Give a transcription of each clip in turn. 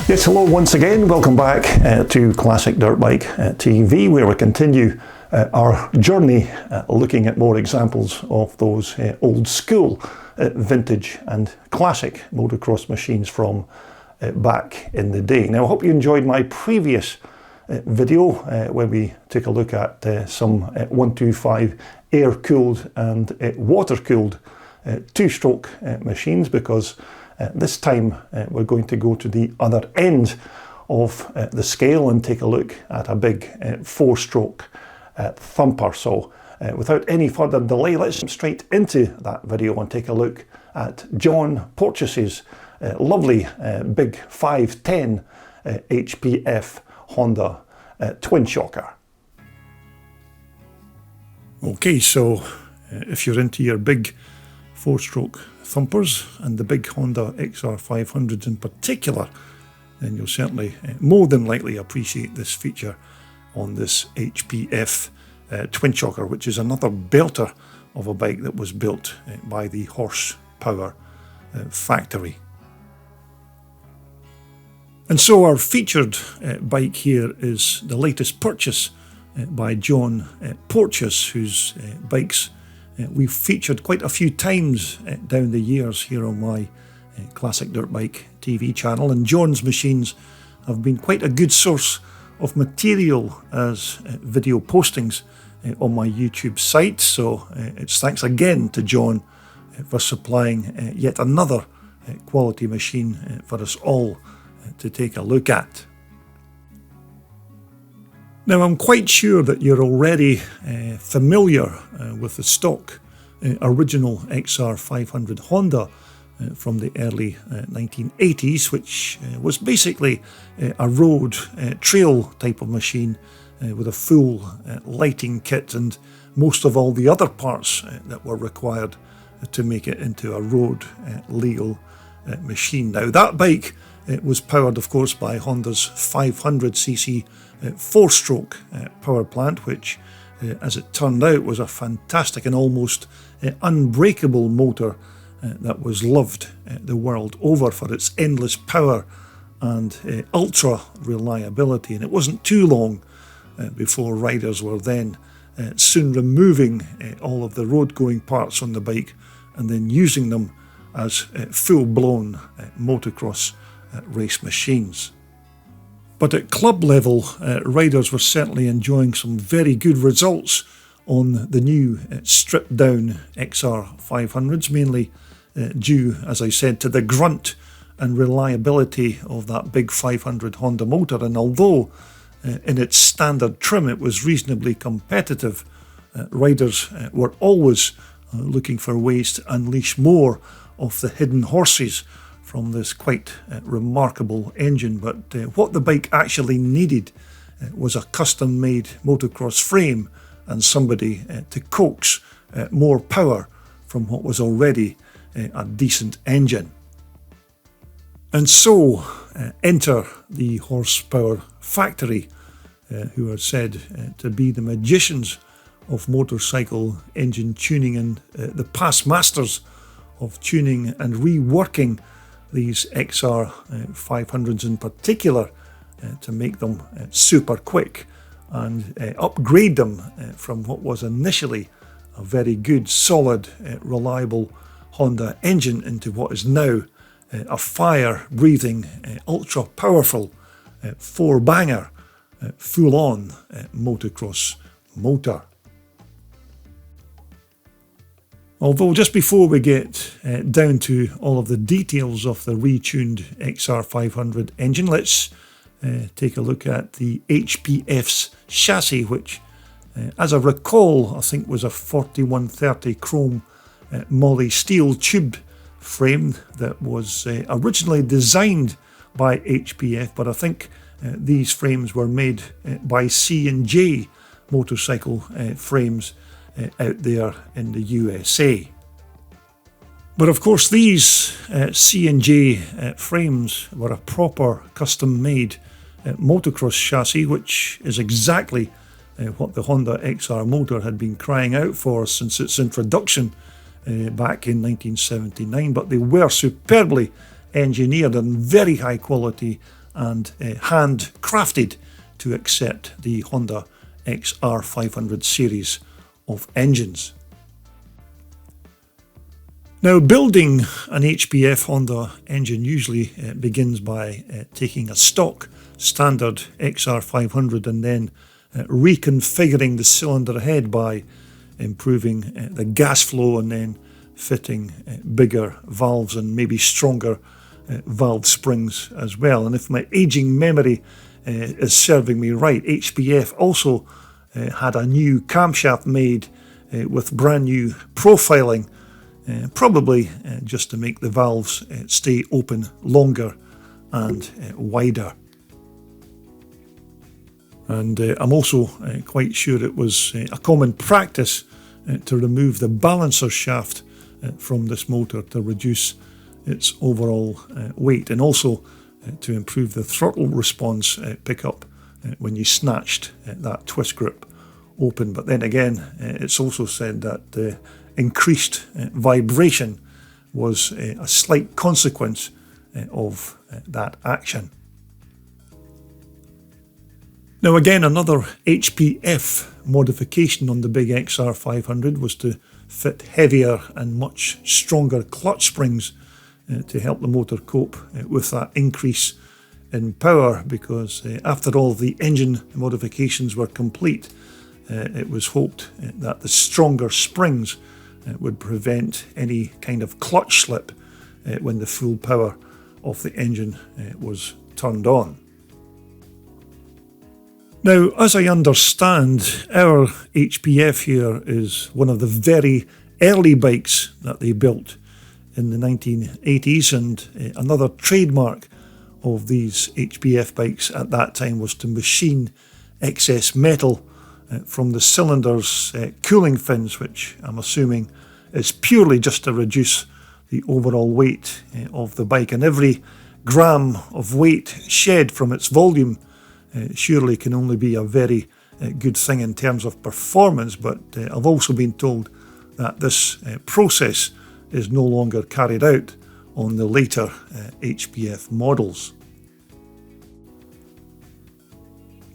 Yes, hello once again. Welcome back to Classic Dirt Bike TV, where we continue our journey looking at more examples of those old school, vintage and classic motocross machines from back in the day. Now, I hope you enjoyed my previous video where we took a look at some 125 air-cooled and water-cooled two-stroke machines, because this time we're going to go to the other end of the scale and take a look at a big four-stroke thumper. So without any further delay, let's jump straight into that video and take a look at John Porteous's lovely big 510 HPF Honda Twinshocker. Okay, so if you're into your big four-stroke thumpers and the big Honda XR500s in particular, then you'll certainly more than likely appreciate this feature on this HPF Twinshocker, which is another belter of a bike that was built by the Horsepower factory. And so our featured bike here is the latest purchase by John Porteous, whose bikes we've featured quite a few times down the years here on my Classic Dirt Bike TV channel, and John's machines have been quite a good source of material as video postings on my YouTube site. So it's thanks again to John for supplying yet another quality machine for us all to take a look at. Now, I'm quite sure that you're already familiar with the stock original XR500 Honda from the early 1980s, which was basically a road trail type of machine with a full lighting kit and most of all the other parts that were required to make it into a road legal machine. Now, that bike was powered, of course, by Honda's 500cc four-stroke power plant, which, as it turned out, was a fantastic and almost unbreakable motor that was loved the world over for its endless power and ultra reliability. And it wasn't too long before riders were then soon removing all of the road-going parts on the bike and then using them as full-blown motocross race machines. But at club level, riders were certainly enjoying some very good results on the new stripped down XR500s, mainly due, as I said, to the grunt and reliability of that big 500 Honda motor. And although in its standard trim it was reasonably competitive, riders were always looking for ways to unleash more of the hidden horses from this quite remarkable engine. But what the bike actually needed was a custom-made motocross frame and somebody to coax more power from what was already a decent engine. And so enter the Horsepower factory, who are said to be the magicians of motorcycle engine tuning and the past masters of tuning and reworking these XR500s in particular to make them super quick and upgrade them from what was initially a very good, solid, reliable Honda engine into what is now a fire-breathing, ultra-powerful, four-banger, full-on motocross motor. Although just before we get down to all of the details of the retuned XR500 engine, let's take a look at the H.P.F's chassis, which, as I recall, I think was a 4130 chrome moly steel tube frame that was originally designed by H.P.F, but I think these frames were made by C&J motorcycle frames out there in the USA. But of course these C&J frames were a proper custom-made motocross chassis, which is exactly what the Honda XR motor had been crying out for since its introduction back in 1979. But they were superbly engineered and very high quality and handcrafted to accept the Honda XR500 series of engines. Now, building an HPF Honda engine usually begins by taking a stock standard XR500 and then reconfiguring the cylinder head by improving the gas flow and then fitting bigger valves and maybe stronger valve springs as well. And if my aging memory is serving me right, HPF also had a new camshaft made with brand new profiling, probably just to make the valves stay open longer and wider. And I'm also quite sure it was a common practice to remove the balancer shaft from this motor to reduce its overall weight, and also to improve the throttle response pickup when you snatched that twist grip open. But then again, it's also said that increased vibration was a slight consequence of that action. Now again, another HPF modification on the big XR500 was to fit heavier and much stronger clutch springs to help the motor cope with that increase in power, because after all the engine modifications were complete, it was hoped that the stronger springs would prevent any kind of clutch slip when the full power of the engine was turned on. Now, as I understand, our HPF here is one of the very early bikes that they built in the 1980s, and another trademark of these HPF bikes at that time was to machine excess metal from the cylinder's cooling fins, which I'm assuming is purely just to reduce the overall weight of the bike. And every gram of weight shed from its volume surely can only be a very good thing in terms of performance, but I've also been told that this process is no longer carried out on the later HPF models.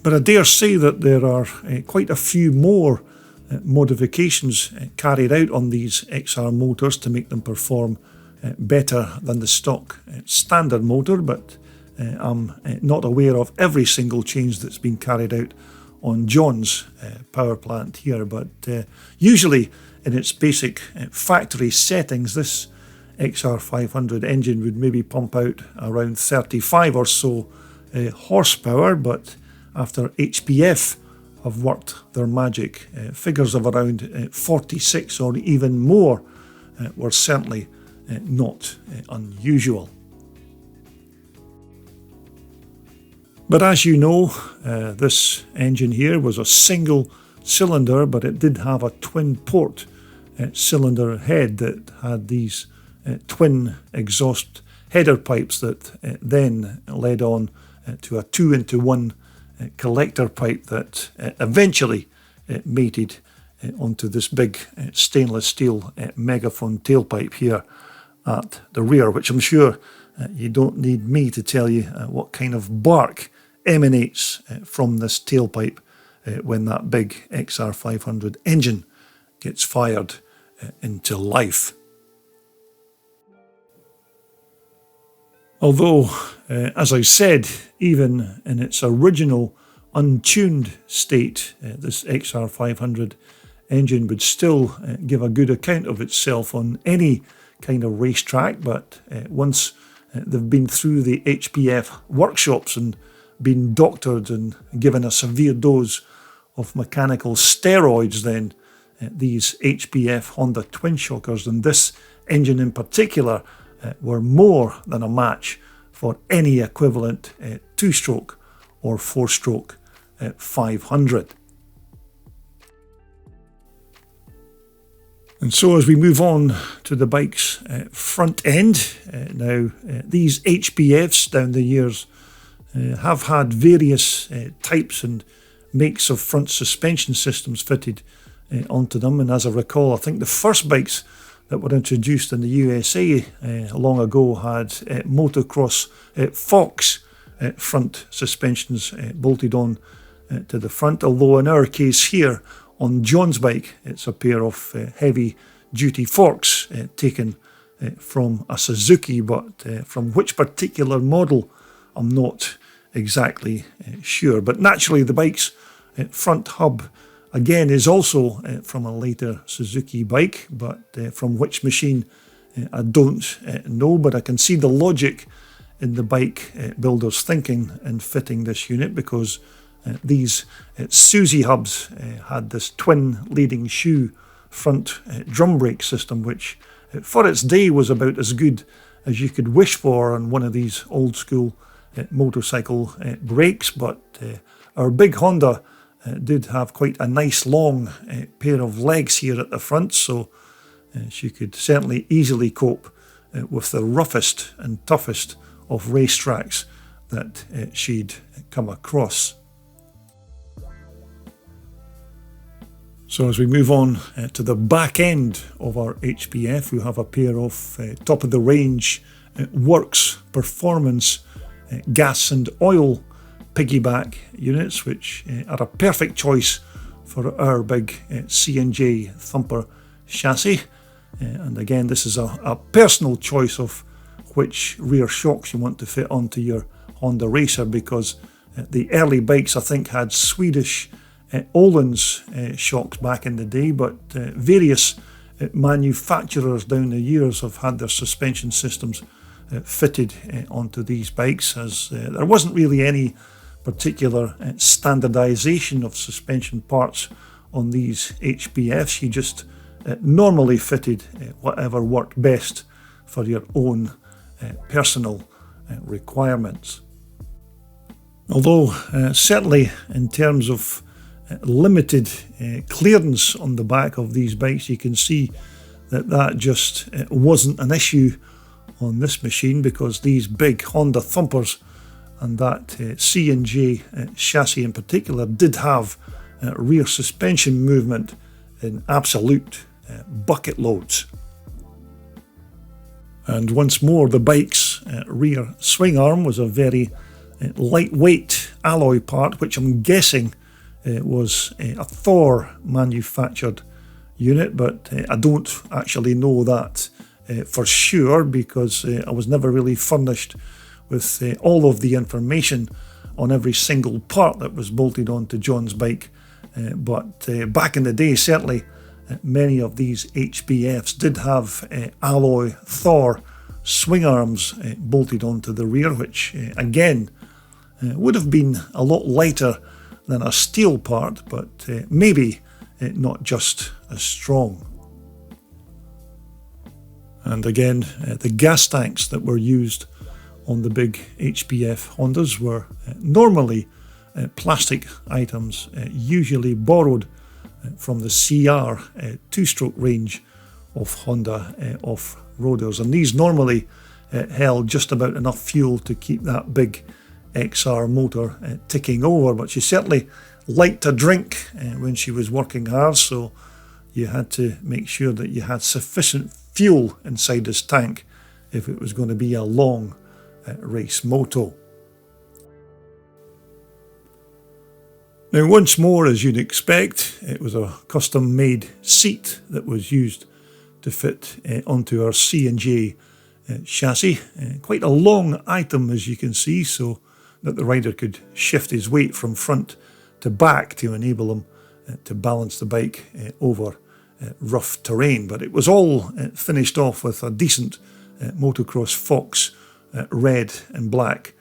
But I dare say that there are quite a few more modifications carried out on these XR motors to make them perform better than the stock standard motor, but I'm not aware of every single change that's been carried out on John's power plant here. But usually in its basic factory settings, this XR500 engine would maybe pump out around 35 or so horsepower, but after HPF have worked their magic, figures of around 46 or even more were certainly not unusual. But as you know, this engine here was a single cylinder, but it did have a twin port cylinder head that had these twin exhaust header pipes that then led on to a 2-into-1 collector pipe that eventually mated onto this big stainless steel megaphone tailpipe here at the rear, which I'm sure you don't need me to tell you what kind of bark emanates from this tailpipe when that big XR500 engine gets fired into life. Although, as I said, even in its original untuned state, this XR500 engine would still give a good account of itself on any kind of racetrack. But once they've been through the HPF workshops and been doctored and given a severe dose of mechanical steroids, then these HPF Honda Twinshockers, and this engine in particular, were more than a match for any equivalent two-stroke or four-stroke 500. And so as we move on to the bike's front end, now these HPFs down the years have had various types and makes of front suspension systems fitted onto them. And as I recall, I think the first bikes that were introduced in the USA long ago had motocross Fox front suspensions bolted on to the front, although in our case here on John's bike it's a pair of heavy duty forks taken from a Suzuki, but from which particular model I'm not exactly sure. But naturally the bike's front hub again is also from a later Suzuki bike, but from which machine I don't know, but I can see the logic in the bike builder's thinking in fitting this unit, because these Suzy hubs had this twin leading shoe front drum brake system, which for its day was about as good as you could wish for on one of these old school motorcycle brakes. But our big Honda did have quite a nice long pair of legs here at the front, so she could certainly easily cope with the roughest and toughest of racetracks that she'd come across. So as we move on to the back end of our HPF, we have a pair of top of the range Works Performance gas and oil piggyback units, which are a perfect choice for our big C&J thumper chassis. And again, this is a personal choice of which rear shocks you want to fit onto your Honda Racer, because the early bikes I think had Swedish Öhlins shocks back in the day, but various manufacturers down the years have had their suspension systems fitted onto these bikes, as there wasn't really any particular standardization of suspension parts on these HPFs. You just normally fitted whatever worked best for your own personal requirements. Although certainly in terms of limited clearance on the back of these bikes, you can see that just wasn't an issue on this machine, because these big Honda thumpers and that C&J chassis in particular did have rear suspension movement in absolute bucket loads. And once more, the bike's rear swing arm was a very lightweight alloy part, which I'm guessing was a Thor manufactured unit, but I don't actually know that for sure, because I was never really furnished with all of the information on every single part that was bolted onto John's bike. But back in the day, certainly many of these HPFs did have alloy Thor swing arms bolted onto the rear, which again would have been a lot lighter than a steel part, but maybe not just as strong. And again, the gas tanks that were used on the big HPF Hondas were normally plastic items, usually borrowed from the CR two-stroke range of Honda off-roaders. And these normally held just about enough fuel to keep that big XR motor ticking over, but she certainly liked to drink when she was working hard, so you had to make sure that you had sufficient fuel inside this tank if it was going to be a long race moto. Now, once more, as you'd expect, it was a custom-made seat that was used to fit onto our C&J chassis. Quite a long item, as you can see, so that the rider could shift his weight from front to back to enable him to balance the bike over rough terrain. But it was all finished off with a decent motocross Fox red and black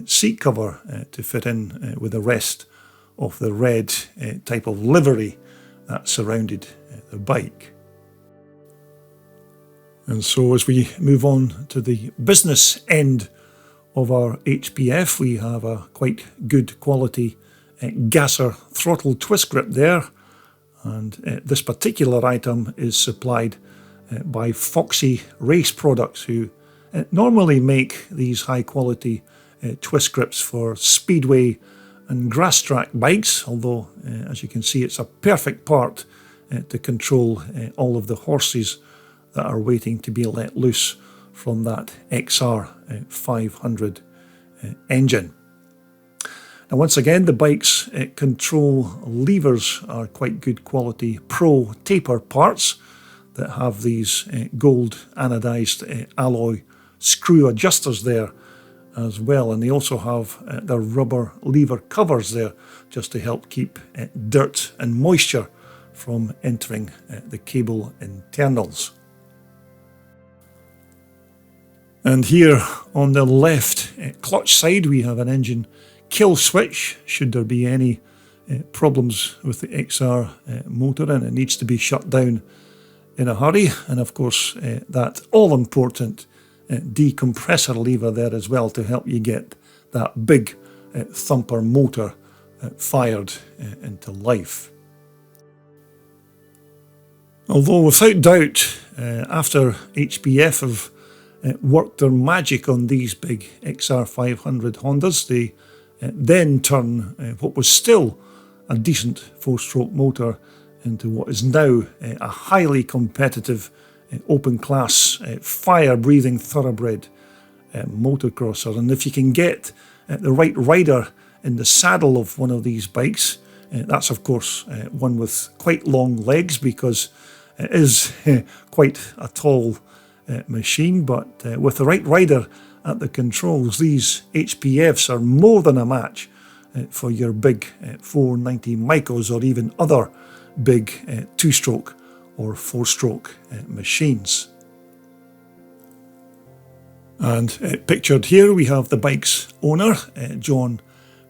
seat cover to fit in with the rest of the red type of livery that surrounded the bike. And so as we move on to the business end of our HPF, we have a quite good quality gasser throttle twist grip there, and this particular item is supplied by Foxy Race Products, who normally make these high quality twist grips for speedway and grass track bikes, although as you can see, it's a perfect part to control all of the horses that are waiting to be let loose from that XR500 engine. Now once again, the bike's control levers are quite good quality Pro taper parts that have these gold anodized alloy screw adjusters there as well, and they also have the rubber lever covers there just to help keep dirt and moisture from entering the cable internals. And here on the left clutch side we have an engine kill switch should there be any problems with the XR motor and it needs to be shut down in a hurry, and of course that all-important decompressor lever there as well to help you get that big thumper motor fired into life. Although without doubt, after HPF have worked their magic on these big XR500 Hondas, they then turn what was still a decent four-stroke motor into what is now a highly competitive open class fire-breathing thoroughbred motocrosser. And if you can get the right rider in the saddle of one of these bikes, that's of course one with quite long legs because it is quite a tall machine, but with the right rider at the controls, these HPFs are more than a match for your big 490 Micros or even other big two-stroke or four-stroke machines. And pictured here we have the bike's owner, John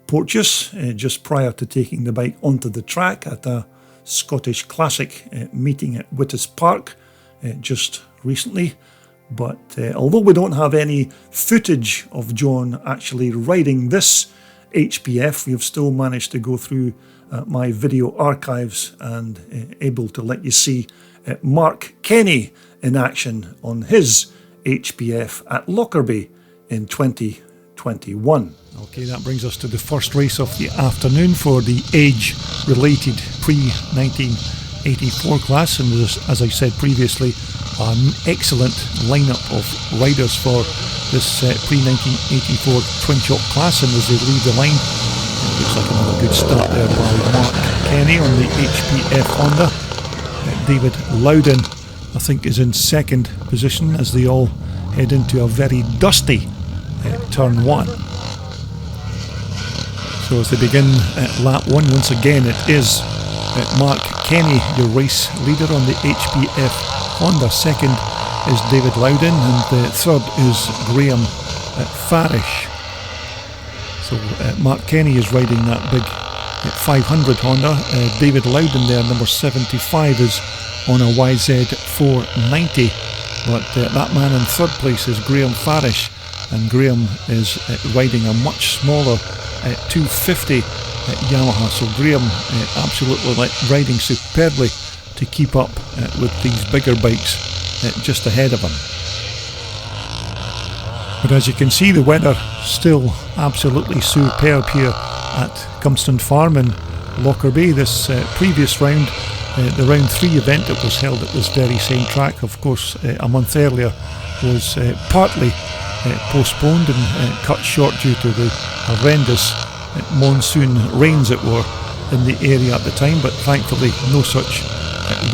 Porteous, just prior to taking the bike onto the track at a Scottish Classic meeting at Whittis Park just recently. But although we don't have any footage of John actually riding this HPF, we have still managed to go through my video archives and able to let you see Mark Kenny in action on his HPF at Lockerbie in 2021. Okay, that brings us to the first race of the afternoon for the age-related pre-1984 class, and as I said previously, an excellent lineup of riders for this pre-1984 Twinshock class, and as they leave the line, it looks like another good start there by Mark Kenny on the HPF Honda. David Loudon, I think, is in second position as they all head into a very dusty turn one. So as they begin lap one, once again it is Mark Kenny, your race leader on the HPF Honda. Second is David Loudon, and the third is Graham Farish. So Mark Kenny is riding that big 500 Honda. David Loudon there, number 75, is on a YZ490, but that man in third place is Graham Farish, and Graham is riding a much smaller 250 Yamaha. So Graham absolutely riding superbly to keep up with these bigger bikes just ahead of him. But as you can see, the weather still absolutely superb here at Cumston Farm in Lockerbie. This previous round, the round 3 event that was held at this very same track, of course a month earlier, was partly postponed and cut short due to the horrendous monsoon rains that were in the area at the time, but thankfully no such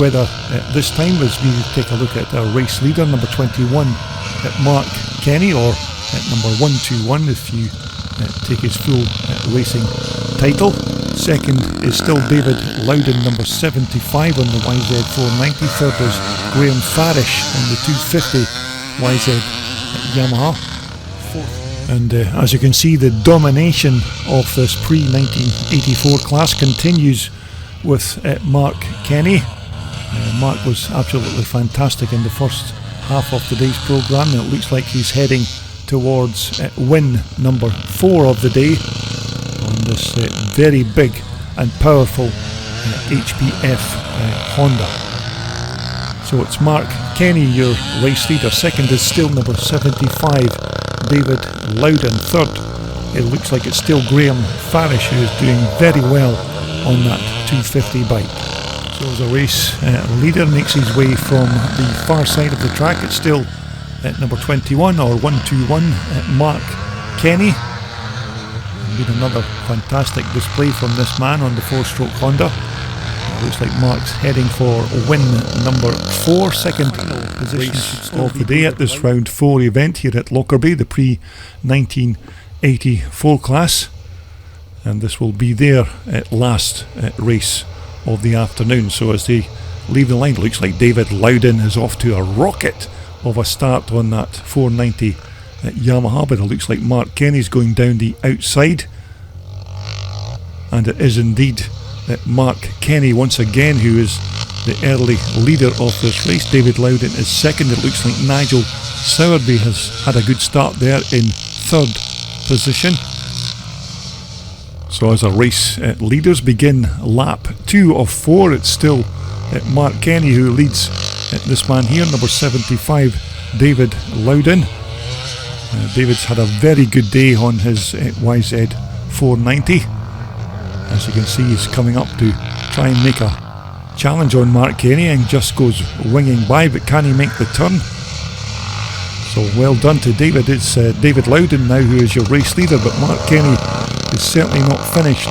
weather this time, as we take a look at our race leader, number 21, Mark Kenny, or number 121 if you take his full racing title. Second is still David Loudon, number 75 on the YZ490. Third is Graham Farish on the 250 YZ Yamaha. And as you can see, the domination of this pre-1984 class continues with Mark Kenny. Mark was absolutely fantastic in the first half of today's programme, and it looks like he's heading towards win number 4 of the day on this very big and powerful HPF Honda. So it's Mark Kenny, your race leader. Second is still number 75, David Loudon. Third, it looks like it's still Graham Farish, who is doing very well on that 250 bike. So as a race leader makes his way from the far side of the track, it's still number 21 or 121, Mark Kenny. been another fantastic display from this man on the four-stroke Honda. Looks like Mark's heading for win number 4, second position of the day at this round 4 event here at Lockerbie, the pre-1984 class. And this will be their last race of the afternoon. So as they leave the line, it looks like David Loudon is off to a rocket of a start on that 490 Yamaha, but it looks like Mark Kenny's going down the outside. And it is indeed Mark Kenny once again who is the early leader of this race. David Loudon is second. It looks like Nigel Sowerby has had a good start there in third position. So as our race leaders begin lap 2 of 4, it's still Mark Kenny who leads this man here, number 75, David Loudon. David's had a very good day on his YZ 490. As you can see, he's coming up to try and make a challenge on Mark Kenny and just goes winging by, but can he make the turn? So well done to David. It's David Loudon now who is your race leader, but Mark Kenny is certainly not finished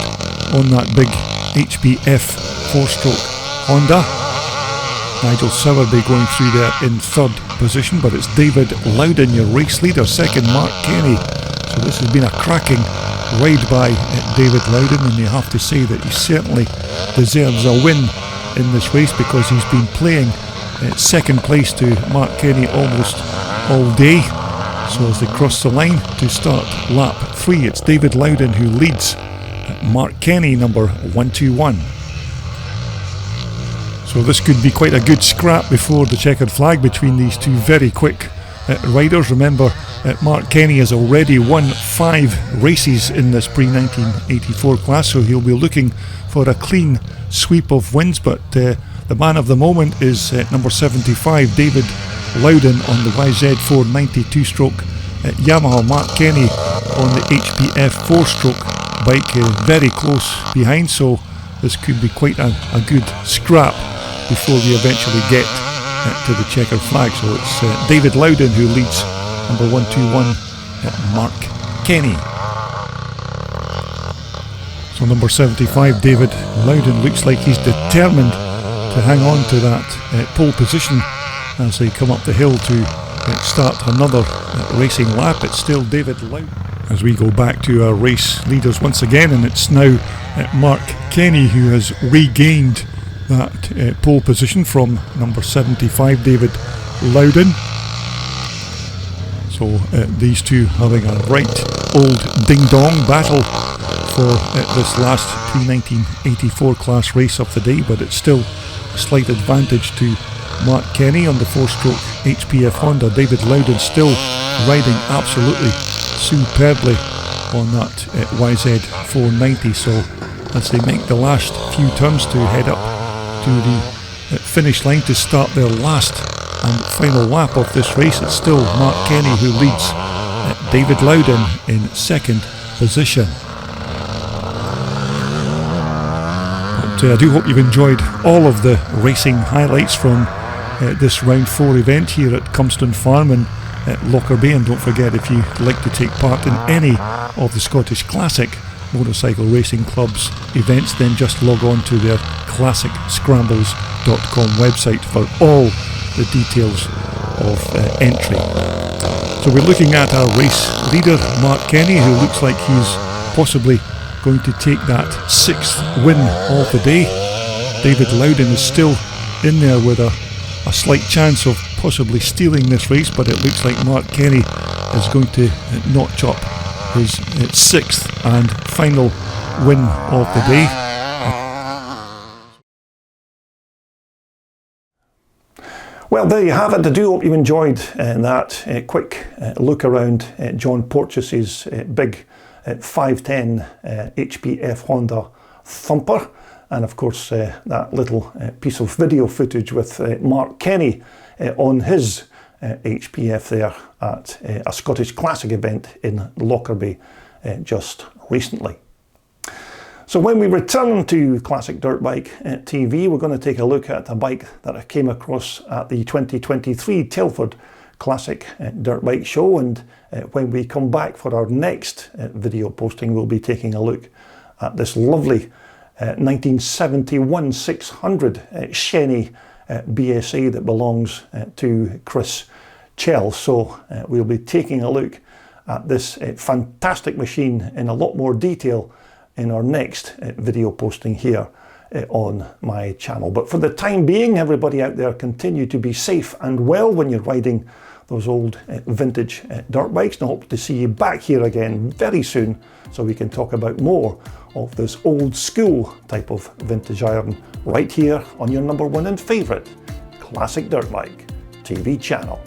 on that big HPF 4-stroke Honda. Nigel Sowerby going through there in third position, but it's David Loudon, your race leader, second Mark Kenny. So this has been a cracking ride by David Loudon, and you have to say that he certainly deserves a win in this race because he's been playing second place to Mark Kenny almost all day. So as they cross the line to start lap 3, it's David Loudon who leads Mark Kenny, number 121. So this could be quite a good scrap before the checkered flag between these two very quick riders. Remember, Mark Kenny has already won 5 races in this pre-1984 class, so he'll be looking for a clean sweep of wins, but the man of the moment is number 75, David Loudon on the YZ 490 2-stroke Yamaha. Mark Kenny on the HPF 4-stroke bike, very close behind, so this could be quite a good scrap before we eventually get to the checkered flag. So it's David Loudon who leads number 121, Mark Kenny. So number 75, David Loudon, looks like he's determined to hang on to that pole position as they come up the hill to start another racing lap. It's still David Loudon. As we go back to our race leaders once again, and it's now Mark Kenny who has regained that pole position from number 75, David Loudon. So these two having a right old ding-dong battle for this last pre-1984 class race of the day, but it's still a slight advantage to Mark Kenny on the 4-stroke HPF Honda. David Loudon still riding absolutely superbly on that YZ 490. So as they make the last few turns to head up to the finish line to start their last and final lap of this race, it's still Mark Kenny who leads David Loudon in second position. But I do hope you've enjoyed all of the racing highlights from this round 4 event here at Cumston Farm in Lockerbie, and don't forget, if you'd like to take part in any of the Scottish Classic Motorcycle Racing Club's events, then just log on to their classicscrambles.com website for all the details of entry. So we're looking at our race leader, Mark Kenny, who looks like he's possibly going to take that 6th win of the day. David Loudon is still in there with a slight chance of possibly stealing this race, but it looks like Mark Kenny is going to notch up his 6th and final win of the day. Well, there you have it. I do hope you enjoyed that quick look around John Porteous's big 510 HPF Honda Thumper, and of course that little piece of video footage with Mark Kenny on his HPF there at a Scottish Classic event in Lockerbie just recently. So when we return to Classic Dirt Bike TV, we're going to take a look at a bike that I came across at the 2023 Telford classic dirt bike show, and when we come back for our next video posting, we'll be taking a look at this lovely 1971 600 Shenny BSA that belongs to Chris Chell. So we'll be taking a look at this fantastic machine in a lot more detail in our next video posting here on my channel. But for the time being, everybody out there, continue to be safe and well when you're riding those old vintage dirt bikes, and I hope to see you back here again very soon so we can talk about more of this old school type of vintage iron right here on your #1 and favourite classic dirt bike TV channel.